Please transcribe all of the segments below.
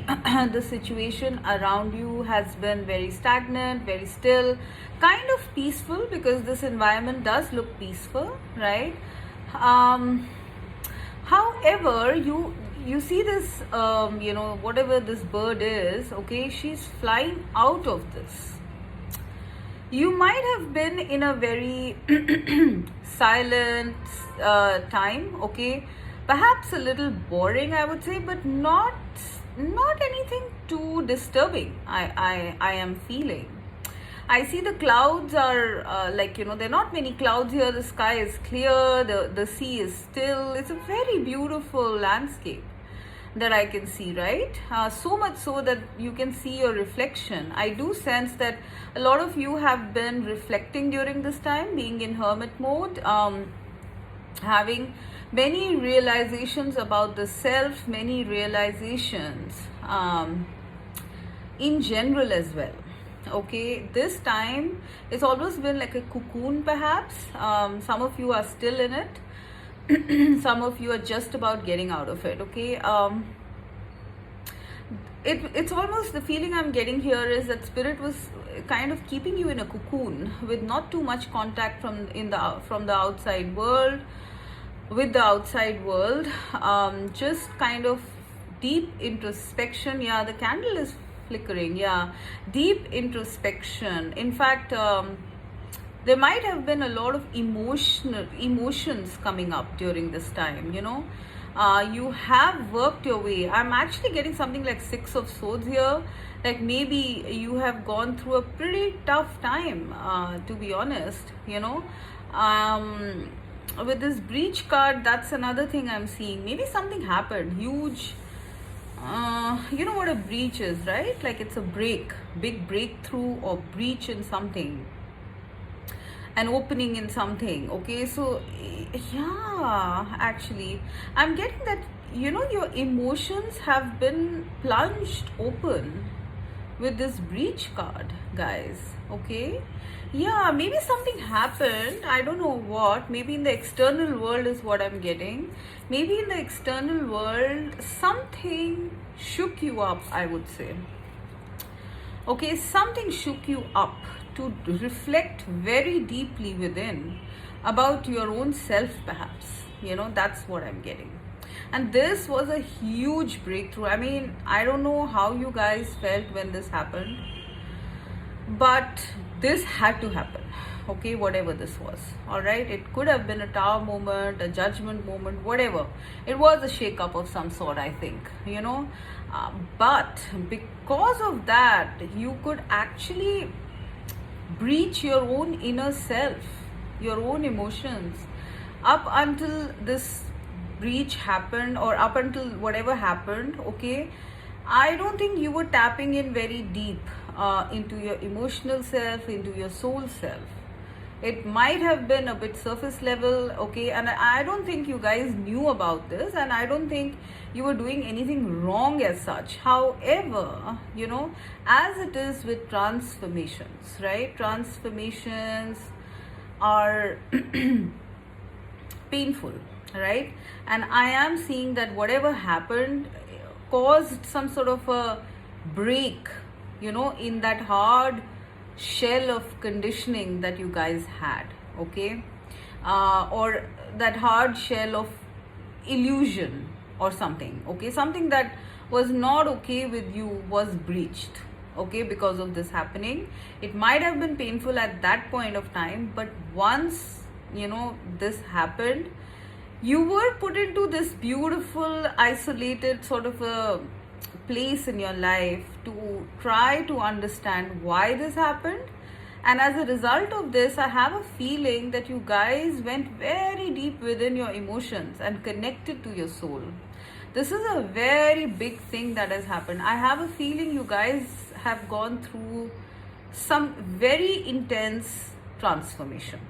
the situation around you has been very stagnant, very still, kind of peaceful, because this environment does look peaceful, right? um, However, you see this, whatever this bird is, okay, she's flying out of this. You might have been in a very silent time, okay, perhaps a little boring, I would say, but not anything too disturbing. I am feeling. I see the clouds are there are not many clouds here. The sky is clear. The sea is still. It's a very beautiful landscape that I can see, right? So much so that you can see your reflection. I do sense that a lot of you have been reflecting during this time, being in hermit mode, having many realizations about the self, many realizations in general as well. Okay, this time it's almost been like a cocoon, perhaps. Some of you are still in it. Some of you are just about getting out of it. Okay, it's almost, the feeling I'm getting here is that spirit was kind of keeping you in a cocoon with not too much contact from the outside world, with the outside world. Just kind of deep introspection. Yeah, the candle is flickering. Yeah, deep introspection. In fact, there might have been a lot of emotions coming up during this time, you have worked your way. I'm actually getting something like Six of Swords here. Like maybe you have gone through a pretty tough time, to be honest, with this breach card, that's another thing I'm seeing. Maybe something happened huge. You know what a breach is, right? Like it's a big breakthrough or breach in something, an opening in something. Okay, so yeah, actually I'm getting that your emotions have been plunged open with this breach card, guys. Okay, yeah, maybe something happened, I don't know what. Maybe in the external world is what I'm getting. Maybe in the external world something shook you up, I would say. Okay, something shook you up to reflect very deeply within about your own self, perhaps. That's what I'm getting. And this was a huge breakthrough. I mean, I don't know how you guys felt when this happened, but this had to happen. Okay, whatever this was. All right, it could have been a tower moment, a judgment moment, whatever. It was a shake-up of some sort, I think, but because of that, you could actually breach your own inner self, your own emotions. Up until this breach happened, or up until whatever happened, okay, I don't think you were tapping in very deep into your emotional self, into your soul self. It might have been a bit surface level, okay, and I don't think you guys knew about this, and I don't think you were doing anything wrong as such. However, as it is with transformations, right? Transformations are painful, right? And I am seeing that whatever happened caused some sort of a break, in that hard shell of conditioning that you guys had, okay, or that hard shell of illusion or something, okay, something that was not okay with you was breached, okay, because of this happening. It might have been painful at that point of time, but once this happened, you were put into this beautiful isolated sort of a place in your life to try to understand why this happened. And as a result of this, I have a feeling that you guys went very deep within your emotions and connected to your soul. This is a very big thing that has happened. I have a feeling you guys have gone through some very intense transformation,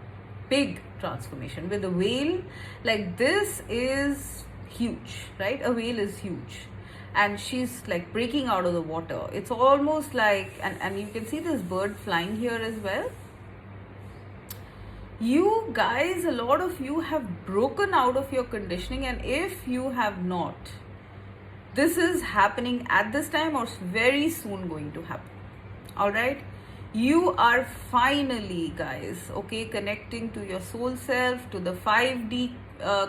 big transformation with a whale. Like this is huge, right? A whale is huge, and she's like breaking out of the water. It's almost like, and you can see this bird flying here as well. You guys, a lot of you have broken out of your conditioning, and if you have not, this is happening at this time or very soon going to happen. All right, you are finally, guys, okay, connecting to your soul self, to the 5D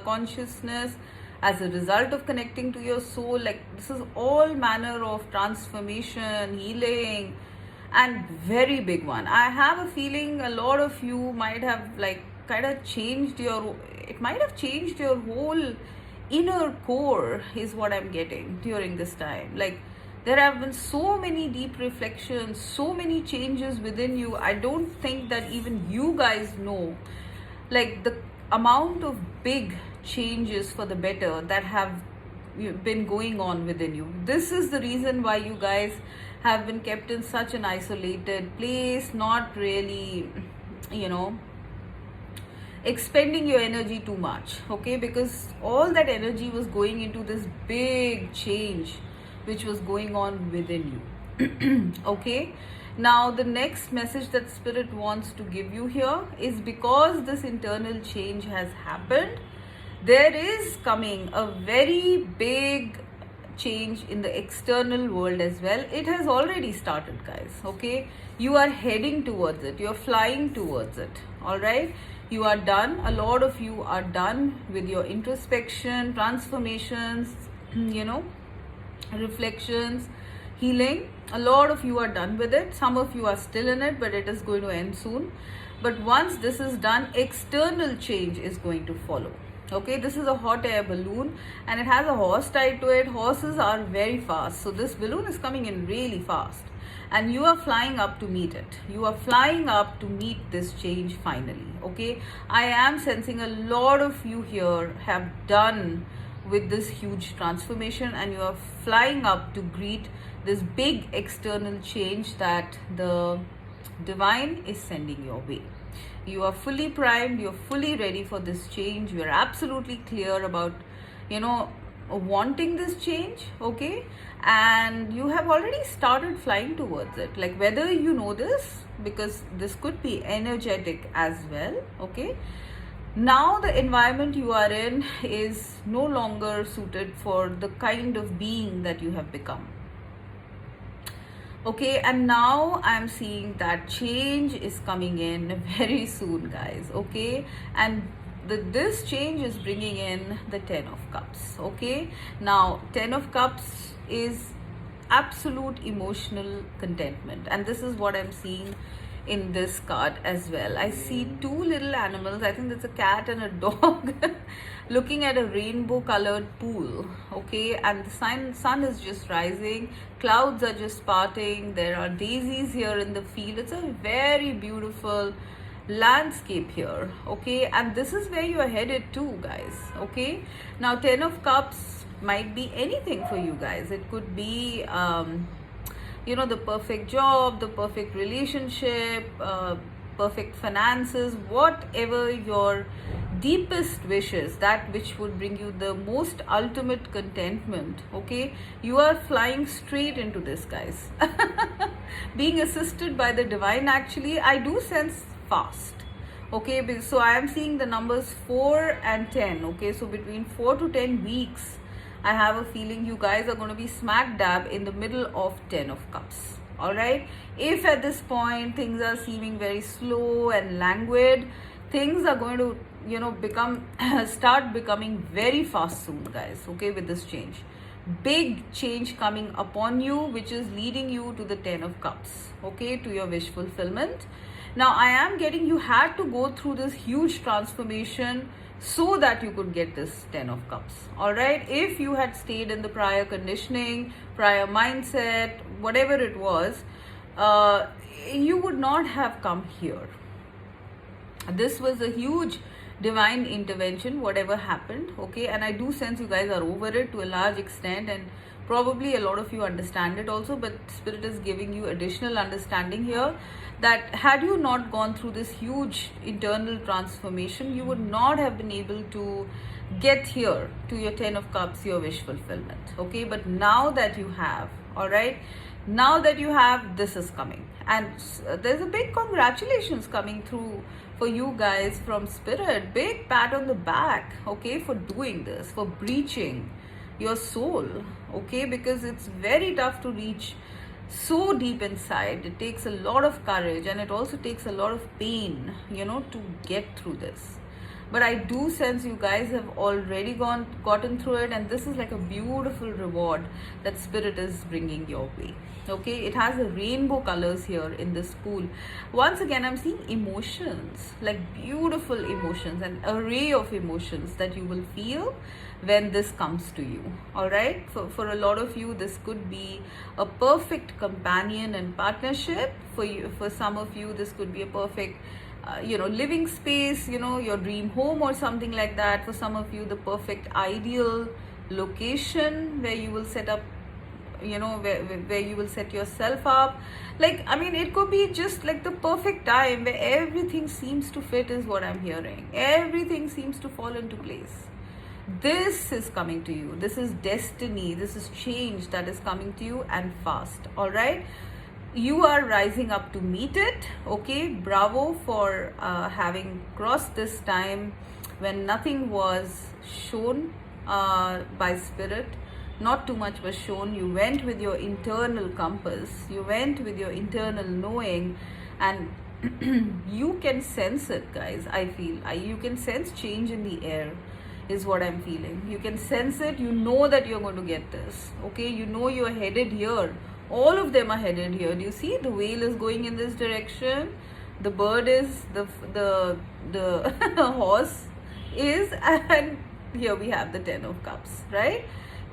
consciousness. As a result of connecting to your soul, like, this is all manner of transformation, healing, and very big one. I have a feeling a lot of you might have like kind of changed your, it might have changed your whole inner core, is what I'm getting during this time. Like, there have been so many deep reflections, so many changes within you. I don't think that even you guys know, like, the amount of big changes for the better that have been going on within you. This is the reason why you guys have been kept in such an isolated place, not really, you know, expending your energy too much, okay, because all that energy was going into this big change which was going on within you. Okay, now the next message that spirit wants to give you here is, because this internal change has happened, there is coming a very big change in the external world as well. It has already started, guys, okay. You are heading towards it, you're flying towards it. All right, you are done, a lot of you are done with your introspection, transformations, you know, reflections, healing. A lot of you are done with it, some of you are still in it, but it is going to end soon. But once this is done, external change is going to follow. Okay, this is a hot air balloon and it has a horse tied to it. Horses are very fast, so this balloon is coming in really fast and you are flying up to meet it. You are flying up to meet this change finally. Okay, I am sensing a lot of you here have done with this huge transformation and you are flying up to greet this big external change that the divine is sending your way. You are fully primed, you're fully ready for this change, you're absolutely clear about, you know, wanting this change, okay, and you have already started flying towards it. Like, whether you know this, because this could be energetic as well, okay. Now the environment you are in is no longer suited for the kind of being that you have become. Okay, and now I'm seeing that change is coming in very soon, guys, okay, and this change is bringing in the 10 of cups. Okay, now 10 of cups is absolute emotional contentment, and this is what I'm seeing in this card as well. I see two little animals, I think that's a cat and a dog, looking at a rainbow colored pool. Okay, and the sun is just rising, clouds are just parting, there are daisies here in the field. It's a very beautiful landscape here. Okay, and this is where you are headed to, guys. Okay, now 10 of cups might be anything for you guys. It could be you know, the perfect job, the perfect relationship, perfect finances, whatever your deepest wishes, that which would bring you the most ultimate contentment. Okay, you are flying straight into this, guys. Being assisted by the divine, actually, I do sense fast. Okay, so I am seeing the numbers 4 and 10. Okay, so between 4 to 10 weeks, I have a feeling you guys are going to be smack dab in the middle of 10 of cups. All right, if at this point things are seeming very slow and languid, things are going to, you know, start becoming very fast soon, guys. Okay, with this change, big change coming upon you, which is leading you to the 10 of cups. Okay, to your wish fulfillment. Now I am getting, you had to go through this huge transformation so that you could get this 10 of cups. All right, if you had stayed in the prior conditioning, prior mindset, whatever it was, you would not have come here. This was a huge divine intervention, whatever happened. Okay, and I do sense you guys are over it to a large extent, and probably a lot of you understand it also, but spirit is giving you additional understanding here, that had you not gone through this huge internal transformation, you would not have been able to get here to your 10 of cups, your wish fulfillment. Okay, but now that you have, all right, now that you have, this is coming, and there's a big congratulations coming through for you guys from spirit. Big pat on the back, okay, for doing this, for breaching your soul, okay? Because it's very tough to reach so deep inside. It takes a lot of courage, and it also takes a lot of pain, to get through this. But I do sense you guys have already gotten through it, and this is like a beautiful reward that spirit is bringing your way. Okay, it has the rainbow colors here in this pool. Once again, I'm seeing emotions, like beautiful emotions, an array of emotions that you will feel when this comes to you. All right, for a lot of you, this could be a perfect companion and partnership. For some of you, this could be a perfect living space, your dream home or something like that. For some of you, the perfect ideal location where you will set up, where you will set yourself up. It could be just like the perfect time where everything seems to fit, is what I'm hearing. Everything seems to fall into place. This is coming to you. This is destiny. This is change that is coming to you, and fast. All right, you are rising up to meet it. Okay, bravo for having crossed this time when nothing was shown by spirit. Not too much was shown. You went with your internal compass, you went with your internal knowing, and you can sense it, guys. I feel you can sense change in the air, is what I'm feeling. You can sense it. You know that you're going to get this. Okay, you know you're headed here. All of them are headed here. Do you see? The whale is going in this direction. The bird is, the horse is, and here we have the 10 of cups, right?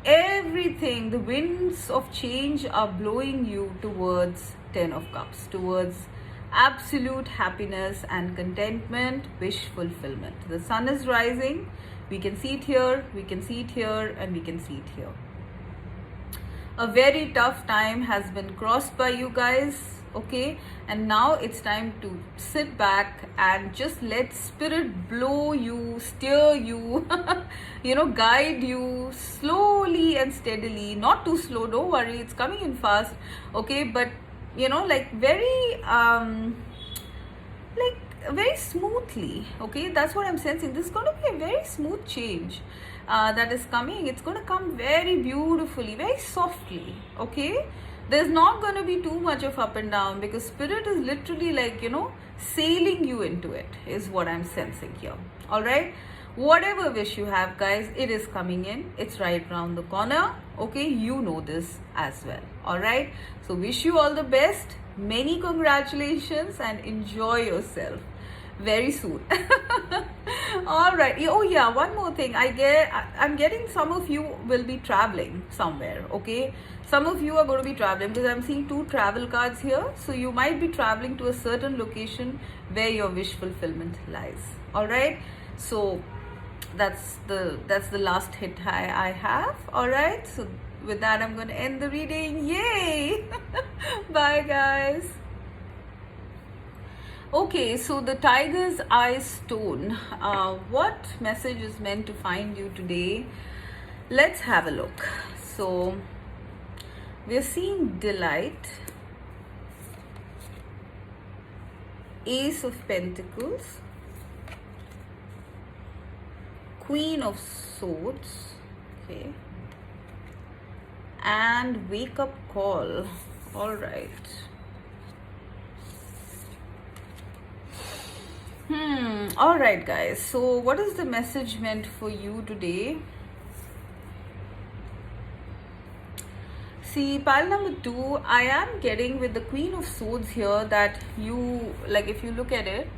Everything, the winds of change are blowing you towards 10 of cups, towards absolute happiness and contentment, wish fulfillment. The sun is rising. We can see it here, we can see it here, and we can see it here. A very tough time has been crossed by you guys, okay? And now it's time to sit back and just let spirit blow you, steer you, guide you slowly and steadily. Not too slow, don't worry, it's coming in fast, okay? But very smoothly, okay? That's what I'm sensing. This is going to be a very smooth change that is coming. It's going to come very beautifully, very softly, okay? There's not going to be too much of up and down, because spirit is literally sailing you into it, is what I'm sensing here. All right, whatever wish you have, guys, it is coming in. It's right around the corner, okay? You know this as well. All right, so wish you all the best, many congratulations, and enjoy yourself very soon. All right. Oh yeah, one more thing. I'm getting some of you will be traveling somewhere, okay? Some of you are going to be traveling, because I'm seeing 2 travel cards here. So you might be traveling to a certain location where your wish fulfillment lies. All right, so that's the last hit I have. All right, so with that, I'm going to end the reading. Yay! Bye, guys. Okay, so the tiger's eye stone. What message is meant to find you today? Let's have a look. So we're seeing delight, Ace of Pentacles, Queen of Swords, okay, and wake up call. All right. All right, guys, so what is the message meant for you today? See, pile number 2, I am getting with the Queen of Swords here that you, if you look at it,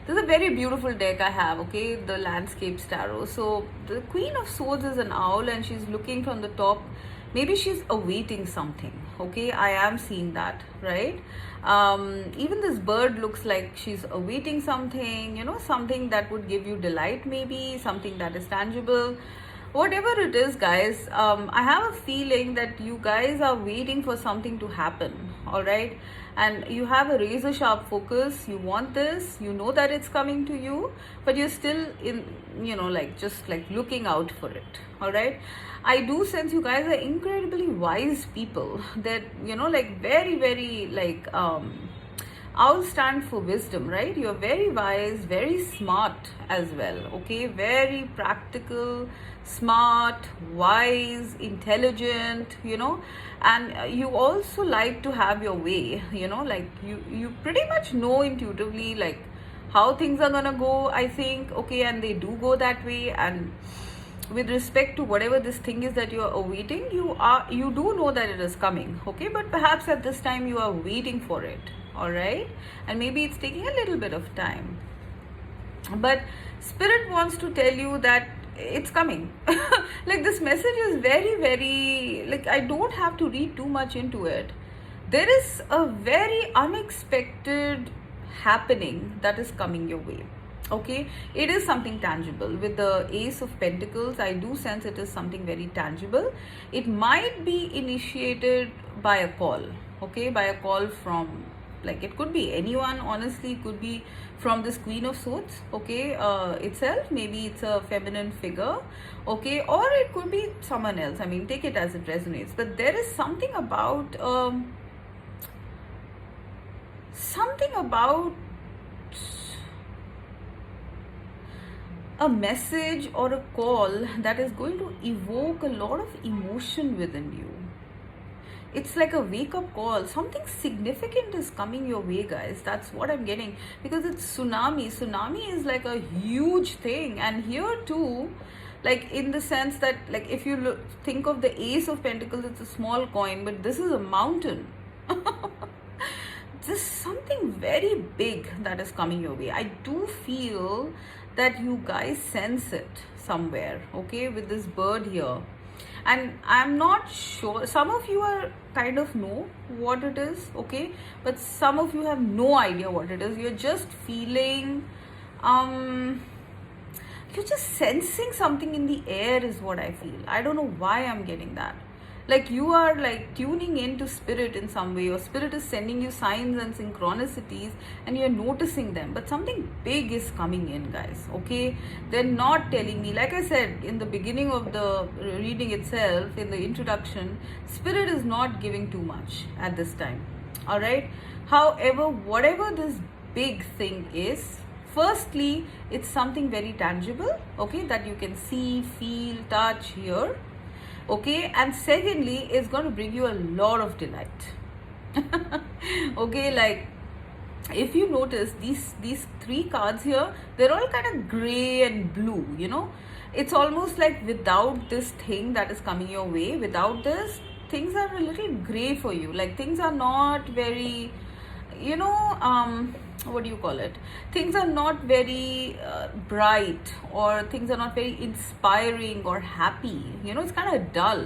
this is a very beautiful deck I have, okay, the Landscapes Tarot. So the Queen of Swords is an owl, and she's looking from the top. Maybe she's awaiting something, okay? I am seeing that, right? Even this bird looks like she's awaiting something, something that would give you delight, maybe something that is tangible. Whatever it is, guys, I have a feeling that you guys are waiting for something to happen, all right? And you have a razor sharp focus. You want this, you know that it's coming to you, but you're still in, just looking out for it, all right? I do sense you guys are incredibly wise people that, very, very Owl stand for wisdom, right? You're very wise, very smart as well, okay? Very practical, smart, wise, intelligent, and you also like to have your way, like you pretty much know intuitively like how things are gonna go, I think, okay, and they do go that way. And with respect to whatever this thing is that you are awaiting, you do know that it is coming, okay, but perhaps at this time you are waiting for it, all right, and maybe it's taking a little bit of time, but spirit wants to tell you that it's coming. Like, this message is very, very, like, I don't have to read too much into it. There is a very unexpected happening that is coming your way, okay. It is something tangible. With the Ace of Pentacles, I do sense it is something very tangible. It might be initiated by a call, okay, by a call from, like, it could be anyone, honestly. It could be from this Queen of Swords, okay, itself. Maybe it's a feminine figure, okay, or it could be someone else. I mean, take it as it resonates. But there is something about a message or a call that is going to evoke a lot of emotion within you. It's like a wake-up call. Something significant is coming your way, guys. That's what I'm getting, because it's tsunami. Tsunami is like a huge thing, and here too, like, in the sense that, like, if you think of the Ace of Pentacles, it's a small coin, but this is a mountain. There's something very big that is coming your way. I do feel that you guys sense it somewhere, okay, with this bird here. And I'm not sure, some of you are kind of know what it is, okay, but some of you have no idea what it is. You're just feeling, you're just sensing something in the air is what I feel. I don't know why I'm getting that. Like, you are like tuning into spirit in some way, or spirit is sending you signs and synchronicities and you're noticing them, but something big is coming in, guys, okay. They're not telling me, like I said in the beginning of the reading itself, in the introduction, spirit is not giving too much at this time, all right. However, whatever this big thing is, firstly, it's something very tangible, okay, that you can see, feel, touch, hear, okay, and secondly, it's going to bring you a lot of delight. Okay, like, if you notice these three cards here, they're all kind of gray and blue, it's almost like without this thing that is coming your way, without this, things are a little gray for you. Like, things are not very, what do you call it, things are not very bright, or things are not very inspiring or happy, it's kind of dull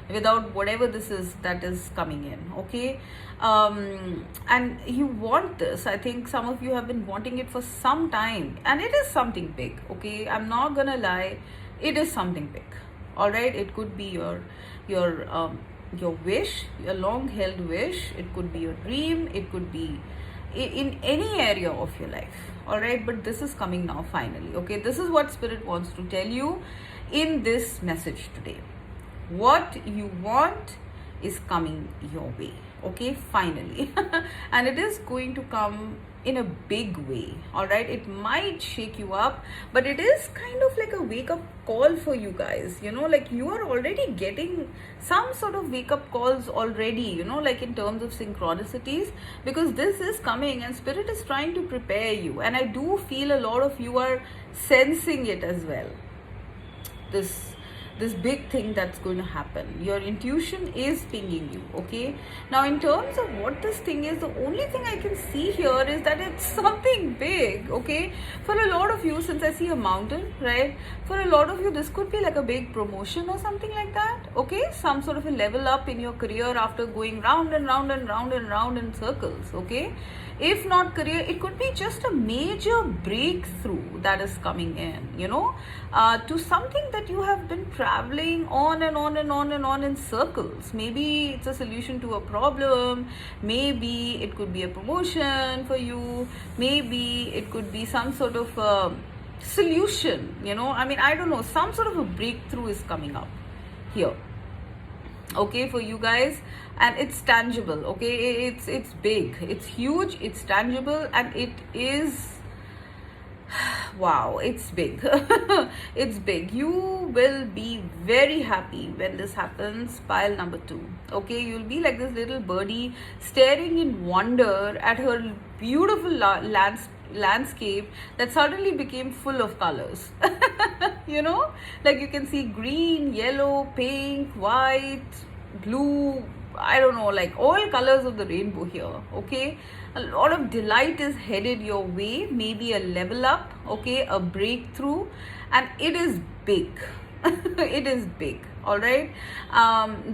without whatever this is that is coming in, okay. And you want this. I think some of you have been wanting it for some time, and it is something big, okay. I'm not gonna lie, it is something big, all right. It could be your wish, your long held wish. It could be your dream. It could be in any area of your life, all right, but this is coming now finally, okay. This is what spirit wants to tell you in this message today. What you want is coming your way, okay, finally. And it is going to come in a big way, all right. It might shake you up, but it is kind of like a wake-up call for you guys, like, you are already getting some sort of wake-up calls already, like, in terms of synchronicities, because this is coming and spirit is trying to prepare you. And I do feel a lot of you are sensing it as well, this big thing that's going to happen. Your intuition is pinging you, okay. Now, in terms of what this thing is, the only thing I can see here is that it's something big, okay. For a lot of you, since I see a mountain, right, for a lot of you, this could be like a big promotion or something like that, okay. Some sort of a level up in your career after going round and round and round and round in circles, okay. If not career, it could be just a major breakthrough that is coming in, to something that you have been traveling on and on and on and on in circles. Maybe it's a solution to a problem. Maybe it could be a promotion for you. Maybe it could be some sort of solution, I mean, I don't know, some sort of a breakthrough is coming up here. okay, for you guys. And it's tangible, okay? It's big, it's huge, it's tangible, and it is, wow, it's big. It's big. You will be very happy when this happens. Pile number 2, okay? You'll be like this little birdie staring in wonder at her beautiful landscape that suddenly became full of colors. You know, like you can see green, yellow, pink, white, blue, I don't know, like all colors of the rainbow here, okay? A lot of delight is headed your way, maybe a level up, okay, a breakthrough, and it is big. It is big, all right?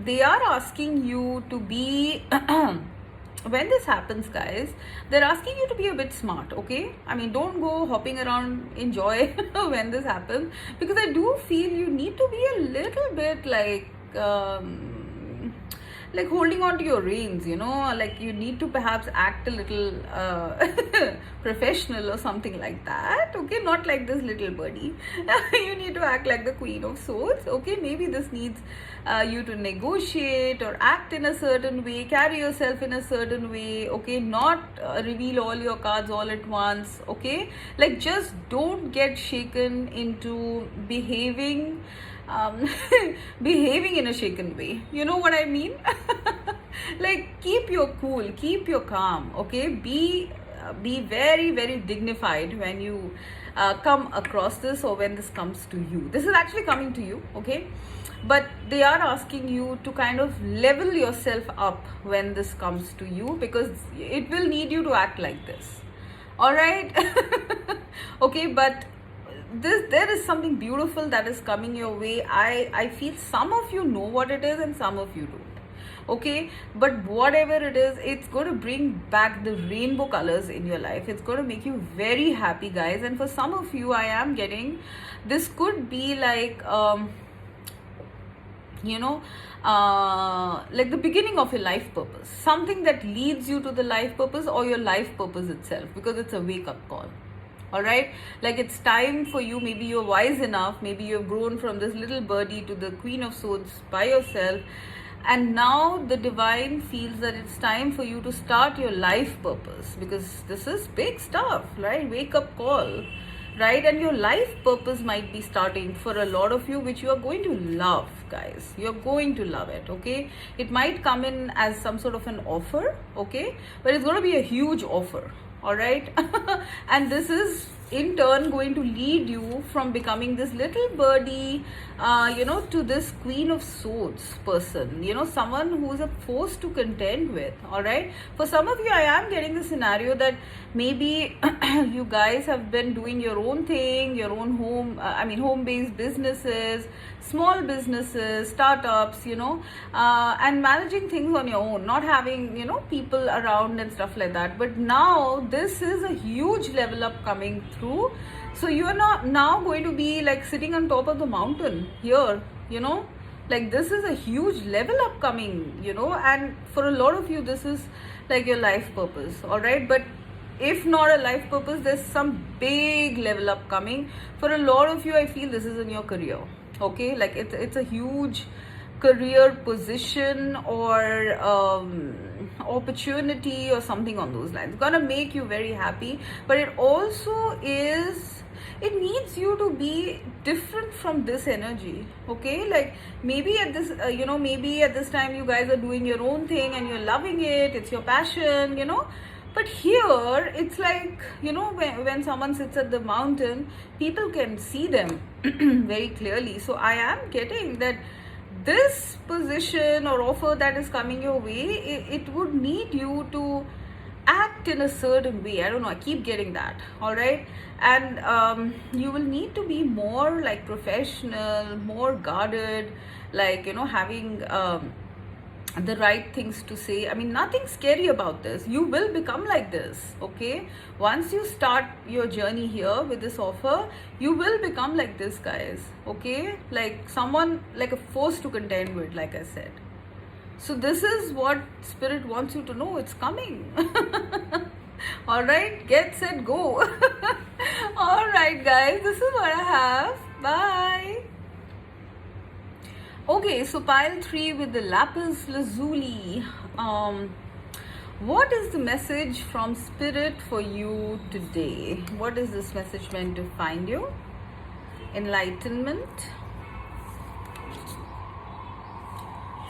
They are asking you to be. When this happens, guys, they're asking you to be a bit smart, okay? I mean, don't go hopping around in joy when this happens, because I do feel you need to be a little bit like holding on to your reins, you know, like you need to perhaps act a little professional or something like that, okay? Not like this little birdie. You need to act like the Queen of Swords, okay? Maybe this needs you to negotiate or act in a certain way, carry yourself in a certain way, okay? Not reveal all your cards all at once, okay? Like just don't get shaken into behaving behaving in a shaken way. You know what I mean? Like keep your cool, keep your calm, okay? Be very, very dignified when you come across this, or when this comes to you. This is actually coming to you, okay? But they are asking you to kind of level yourself up when this comes to you, because it will need you to act like this, all right? Okay, but there is something beautiful that is coming your way. I feel some of you know what it is and some of you don't, okay? But whatever it is, it's going to bring back the rainbow colors in your life. It's going to make you very happy, guys. And for some of you, I am getting, this could be like you know, like the beginning of your life purpose, something that leads you to the life purpose, or your life purpose itself, because it's a wake-up call. All right, like it's time for you. Maybe you're wise enough, maybe you've grown from this little birdie to the Queen of Swords by yourself, and now the divine feels that it's time for you to start your life purpose, because this is big stuff, right? Wake up call, right? And your life purpose might be starting for a lot of you, which you are going to love, guys. You're going to love it, okay? It might come in as some sort of an offer, okay? But it's going to be a huge offer, all right? And this is in turn going to lead you from becoming this little birdie, you know, to this Queen of Swords person, you know, someone who's a force to contend with, all right? For some of you, I am getting the scenario that maybe you guys have been doing your own thing, your own home-based businesses, small businesses, startups, you know, and managing things on your own, not having, you know, people around and stuff like that. But now this is a huge level up coming through. So you are not now going to be like sitting on top of the mountain here, you know, like this is a huge level up coming, you know, and for a lot of you, this is like your life purpose, all right? But if not a life purpose, there's some big level up coming. For a lot of you, I feel this is in your career, okay? Like it's a huge career position or opportunity or something on those lines. It's gonna make you very happy, but it also is, it needs you to be different from this energy, okay? Like maybe at this maybe at this time you guys are doing your own thing and you're loving it, it's your passion, you know. But here it's like, you know, when someone sits at the mountain, people can see them very clearly. So I am getting that this position or offer that is coming your way, it would need you to act in a certain way. I don't know, I keep getting that, all right? And you will need to be more like professional, more guarded, like, you know, having the right things to say. I mean, nothing scary about this. You will become like this, okay? Once you start your journey here with this offer, you will become like this, guys, okay? Like someone, like a force to contend with, like I said. So this is what Spirit wants you to know. It's coming. All right, get set, go. All right, guys, this is what I have. Bye. Okay, so pile 3 with the lapis lazuli. What is the message from spirit for you today? What is this message meant to find you? Enlightenment.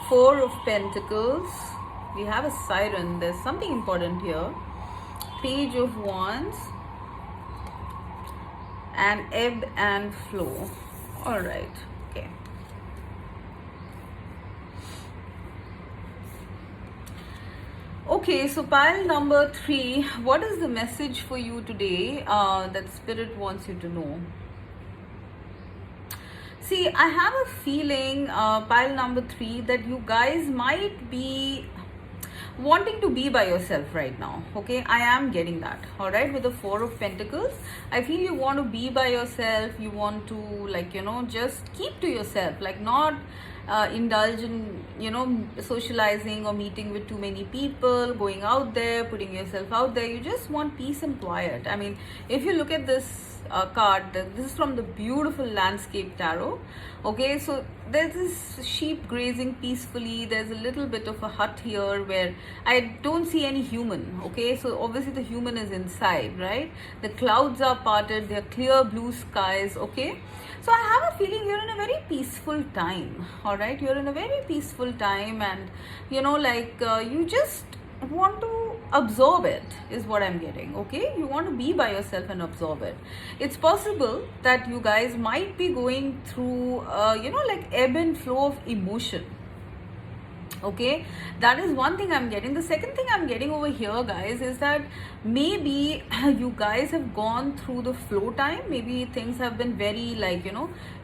4 of Pentacles. We have a siren. There's something important here. Page of Wands. And ebb and flow. All right. Okay. Okay, so pile number 3. What is the message for you today that spirit wants you to know? See, I have a feeling, pile number 3, that you guys might be wanting to be by yourself right now. Okay, I am getting that. All right, with the 4 of Pentacles, I feel you want to be by yourself. You want to, like, just keep to yourself, like not indulge in, socializing or meeting with too many people, going out there, putting yourself out there. You just want peace and quiet. I mean, if you look at this card, this is from the beautiful Landscape Tarot. Okay, so there's this sheep grazing peacefully. There's a little bit of a hut here where I don't see any human. Okay, so obviously the human is inside, right? The clouds are parted, they're clear blue skies. Okay, so I have a feeling you're in a very peaceful time. All right, you're in a very peaceful time, and you just want to absorb it, is what I'm getting. Okay, you want to be by yourself and absorb it. It's possible that you guys might be going through ebb and flow of emotion. Okay, that is one thing I'm getting. The second thing I'm getting over here, guys, is that maybe you guys have gone through the flow time. Maybe things have been very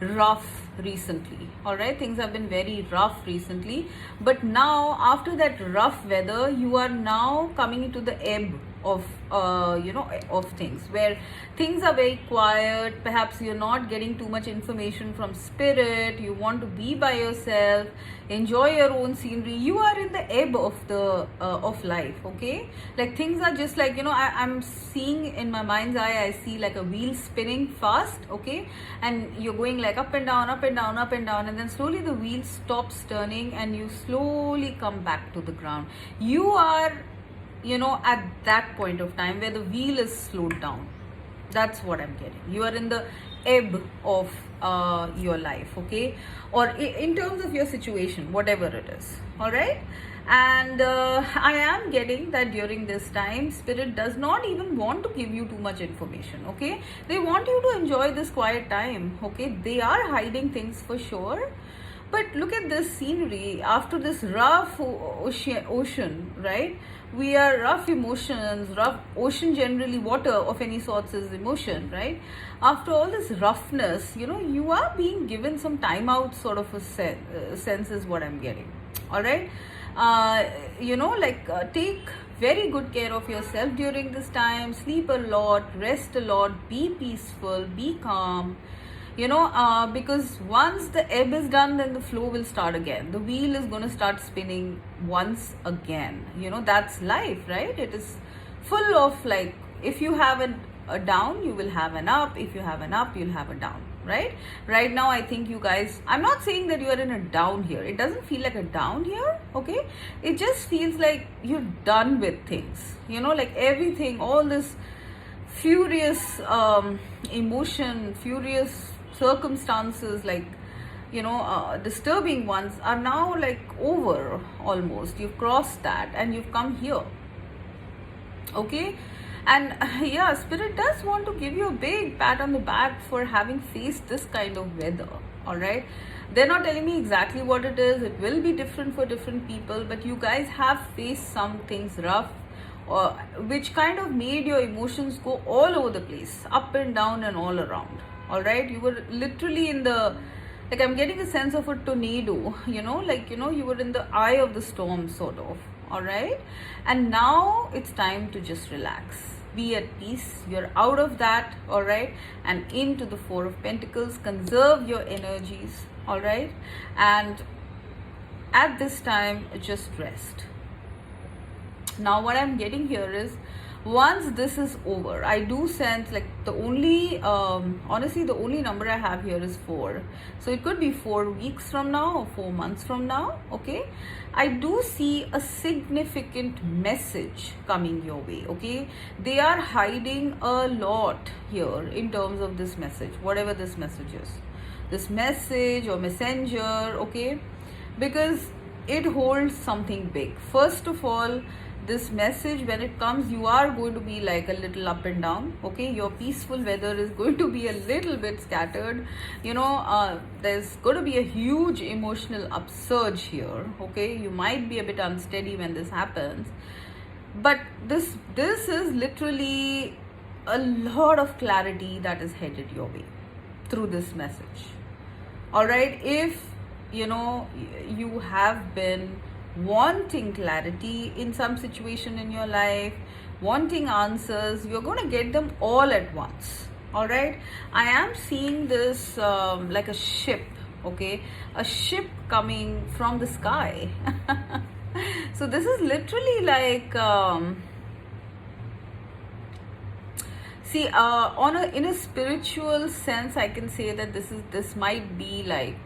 rough recently. All right, things have been very rough recently, but now after that rough weather, you are now coming into the ebb of of things, where things are very quiet. Perhaps you're not getting too much information from spirit. You want to be by yourself, enjoy your own scenery. You are in the ebb of the of life. Okay, like things are just like I'm seeing in my mind's eye, I see like a wheel spinning fast. Okay, and you're going like up and down, up and down, up and down, and then slowly the wheel stops turning and you slowly come back to the ground. You are at that point of time where the wheel is slowed down. That's what I'm getting. You are in the ebb of your life. Okay, or in terms of your situation, whatever it is. All right, and I am getting that during this time, spirit does not even want to give you too much information. Okay, they want you to enjoy this quiet time. Okay, they are hiding things for sure. But look at this scenery after this rough ocean, right? We are rough emotions, rough ocean, generally water of any sorts is emotion, right? After all this roughness, you are being given some time out, sort of a sense is what I'm getting. All right, take very good care of yourself during this time. Sleep a lot, rest a lot, be peaceful, be calm. Because once the ebb is done, then the flow will start again. The wheel is going to start spinning once again. That's life, right? It is full of, like, if you have a down, you will have an up. If you have an up, you'll have a down, right? Right now, I think you guys, I'm not saying that you are in a down here. It doesn't feel like a down here, okay? It just feels like you're done with things. Like everything, all this furious emotion, furious circumstances, like disturbing ones, are now like over almost. You've crossed that and you've come here. Okay, and yeah, spirit does want to give you a big pat on the back for having faced this kind of weather. All right, they're not telling me exactly what it is. It will be different for different people, but you guys have faced some things rough, which kind of made your emotions go all over the place, up and down and all around. All right, you were literally in the, like, I'm getting a sense of a tornado, you were in the eye of the storm, sort of. All right, and now it's time to just relax, be at peace. You're out of that. All right, and into the 4 of Pentacles. Conserve your energies. All right, and at this time, just rest. Now what I'm getting here is, once this is over, I do sense like the only honestly the only number I have here is 4. So it could be 4 weeks from now or 4 months from now. Okay, I do see a significant message coming your way. Okay, they are hiding a lot here in terms of this message, whatever this message is, this message or messenger. Okay, because it holds something big. First of all, this message, when it comes, you are going to be like a little up and down. Okay, your peaceful weather is going to be a little bit scattered. There's going to be a huge emotional upsurge here. Okay, you might be a bit unsteady when this happens, but this is literally a lot of clarity that is headed your way through this message. All right, if you have been wanting clarity in some situation in your life, wanting answers, you're going to get them all at once. All right, I am seeing this like a ship. Okay, a ship coming from the sky. So this is literally like see, in a spiritual sense, I can say that this might be like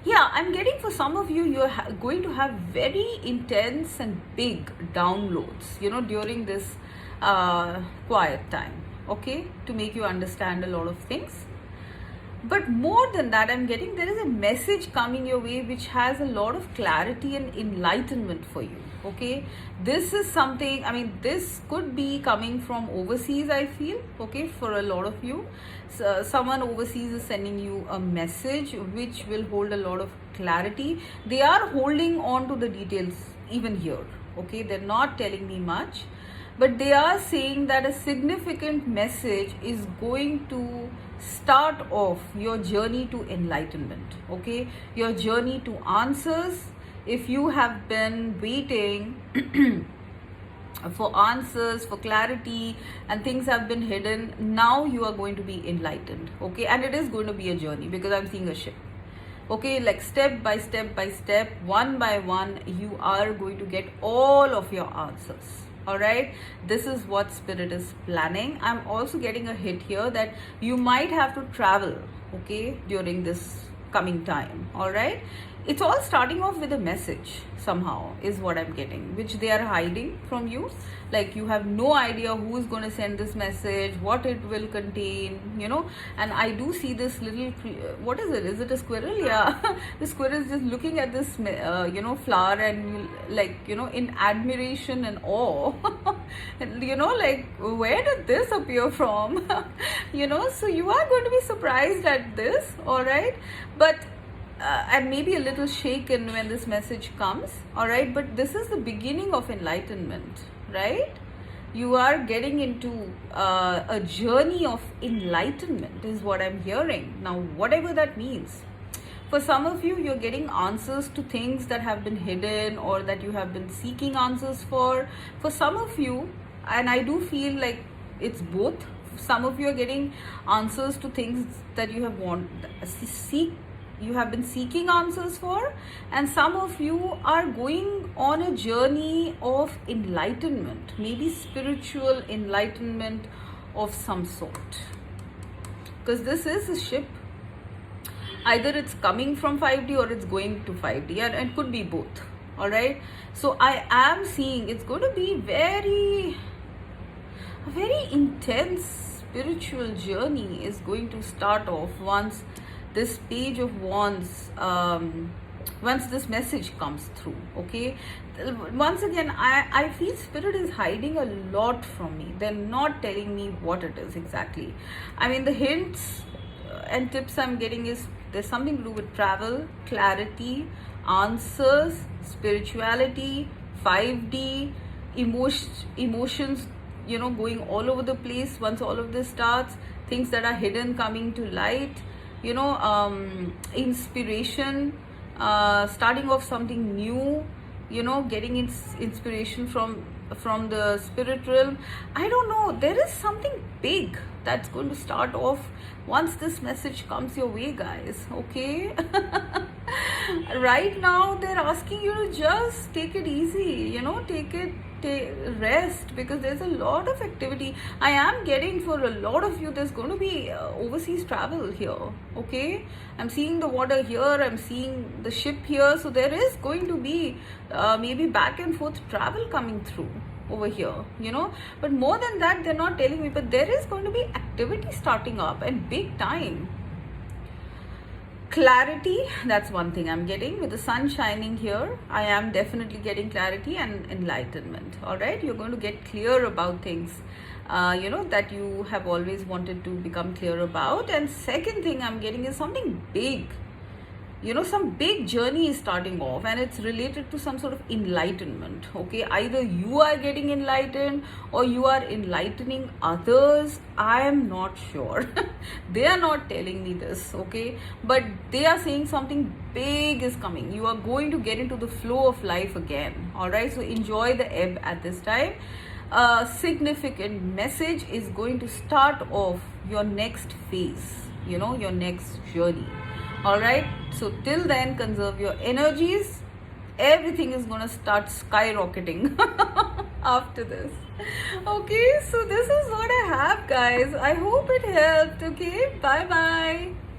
yeah, I'm getting for some of you, you're going to have very intense and big downloads, during this quiet time, okay, to make you understand a lot of things. But more than that, I'm getting there is a message coming your way which has a lot of clarity and enlightenment for you. Okay, this is something, I mean, this could be coming from overseas, I feel. Okay, for a lot of you, so someone overseas is sending you a message which will hold a lot of clarity. They are holding on to the details even here. Okay, they're not telling me much, but they are saying that a significant message is going to start off your journey to enlightenment. Okay, your journey to answers. If you have been waiting for answers, for clarity, and things have been hidden, now you are going to be enlightened. Okay, and it is going to be a journey because I'm seeing a ship. Okay, like step by step by step, one by one, you are going to get all of your answers. All right, this is what spirit is planning. I'm also getting a hit here that you might have to travel, okay, during this coming time. All right, it's all starting off with a message somehow is what I'm getting, which they are hiding from you. Like you have no idea who is going to send this message, what it will contain, and I do see this little what is it a squirrel? Yeah. The squirrel is just looking at this flower and like in admiration and awe. Like where did this appear from? So you are going to be surprised at this. All right, but and maybe a little shaken when this message comes. All right, but this is the beginning of enlightenment, right? You are getting into a journey of enlightenment is what I'm hearing now, whatever that means. For some of you, you're getting answers to things that have been hidden or that you have been seeking answers for. For some of you, and I do feel like it's both, some of you are getting answers to things that you have been seeking answers for, and some of you are going on a journey of enlightenment, maybe spiritual enlightenment of some sort, because this is a ship. Either it's coming from 5D or it's going to 5D, and it could be both. All right, so I am seeing it's going to be a very intense spiritual journey is going to start off once this page of wands, once this message comes through. Okay, once again, I feel spirit is hiding a lot from me. They're not telling me what it is exactly. I mean, the hints and tips I'm getting is there's something to do with travel, clarity, answers, spirituality, 5D, emotions, going all over the place once all of this starts, things that are hidden coming to light, inspiration, starting off something new, getting inspiration from the spirit realm. I don't know, there is something big that's going to start off once this message comes your way, guys. Okay. Right now they're asking you to just take it easy, take rest, because there's a lot of activity. I am getting, for a lot of you, there's going to be overseas travel here. Okay, I'm seeing the water here, I'm seeing the ship here, so there is going to be maybe back and forth travel coming through over here, but more than that they're not telling me, but there is going to be activity starting up, and big time. Clarity, that's one thing I'm getting. With the sun shining here, I am definitely getting clarity and enlightenment. All right, you're going to get clear about things that you have always wanted to become clear about. And second thing I'm getting is something big. Some big journey is starting off, and it's related to some sort of enlightenment. Okay, either you are getting enlightened or you are enlightening others. I am not sure. They are not telling me this, okay, but they are saying something big is coming. You are going to get into the flow of life again. All right, so enjoy the ebb at this time. A significant message is going to start off your next phase, your next journey. All right, so till then, conserve your energies. Everything is gonna start skyrocketing after this. Okay, so this is what I have, guys. I hope it helped. Okay, bye bye.